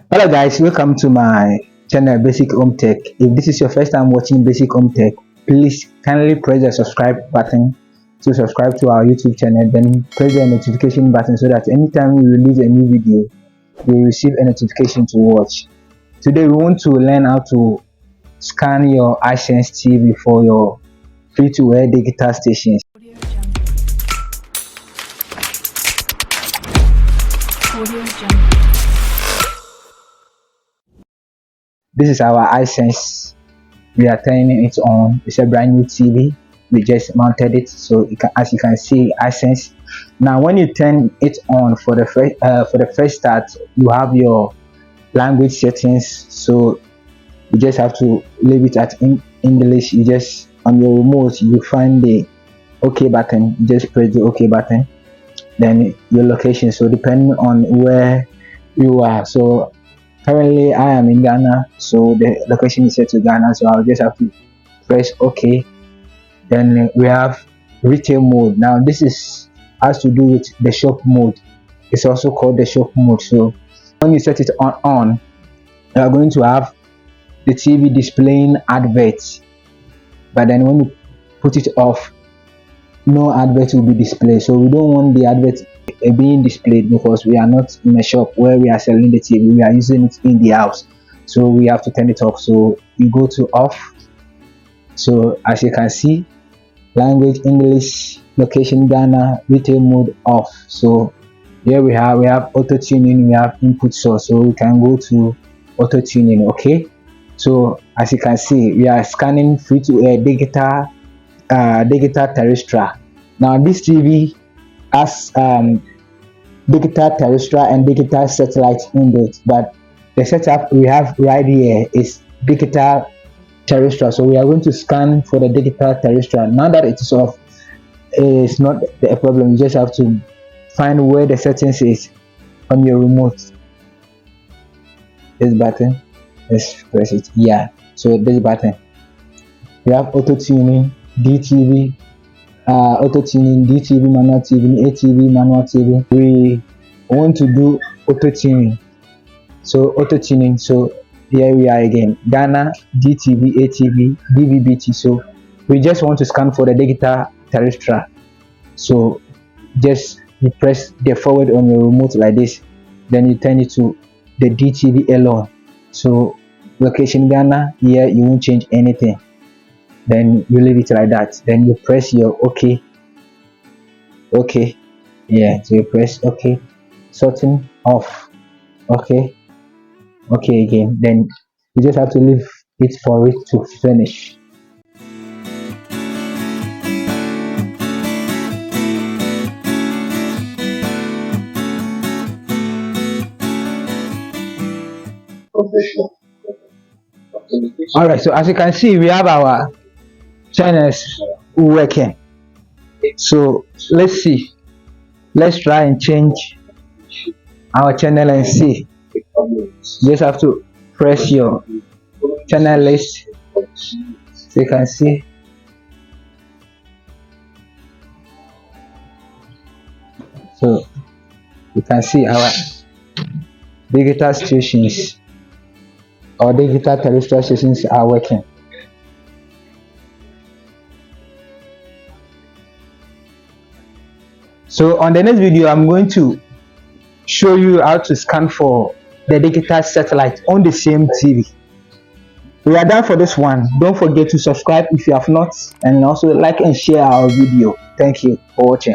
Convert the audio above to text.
Hello guys, welcome to my channel Basic Home Tech. If this is your first time watching Basic Home Tech, please kindly press the subscribe button to subscribe to our YouTube channel, then press the notification button so that anytime we release a new video, you will receive a notification to watch. Today we want to learn how to scan your Hisense TV for your free-to-air digital stations. This is our Hisense. We are turning it on. It's a brand new TV. We just mounted it, so as you can see, Hisense. Now, when you turn it on for the first start, you have your language settings. So you just have to leave it at English. You just on your remote you find the OK button. You just press the OK button. Then your location. So depending on where you are. So currently I am in Ghana, so the location is set to Ghana, so I'll just have to press OK. Then we have retail mode. Now this has to do with the shop mode. It's also called the shop mode. So when you set it on, you are going to have the TV displaying adverts, but then when you put it off, no advert will be displayed. So we don't want the advert being displayed because we are not in a shop where we are selling the TV. We are using it in the house, so we have to turn it off. So you go to off. So as you can see, language English, location Ghana, retail mode off. So here we have auto tuning, we have input source, so we can go to auto tuning. Okay, so as you can see, we are scanning free to air digital terrestrial. Now this TV has digital terrestrial and digital satellite inbuilt, but the setup we have right here is digital terrestrial. So we are going to scan for the digital terrestrial. Now that it is off, it's not a problem. You just have to find where the settings is on your remote. This button, let's press it. Yeah, so this button, we have auto tuning, DTV, auto tuning, DTV, manual TV, ATV, manual TV. We want to do auto tuning, so auto tuning. So here we are again, Ghana, DTV, ATV, DVB-T. So we just want to scan for the digital terrestrial. So just you press the forward on your remote like this, then you turn it to the DTV alone. So location Ghana, here you won't change anything, then you leave it like that. Then you press your OK. Yeah, so you press OK, sorting off. OK again. Then you just have to leave it for it to finish. All right, so as you can see, we have our channels working. So let's see, let's try and change our channel and see. You just have to press your channel list so you can see. So you can see our digital stations or digital terrestrial stations are working. So on the next video, I'm going to show you how to scan for the digital satellite on the same TV. We are done for this one. Don't forget to subscribe if you have not, and also like and share our video. Thank you for watching.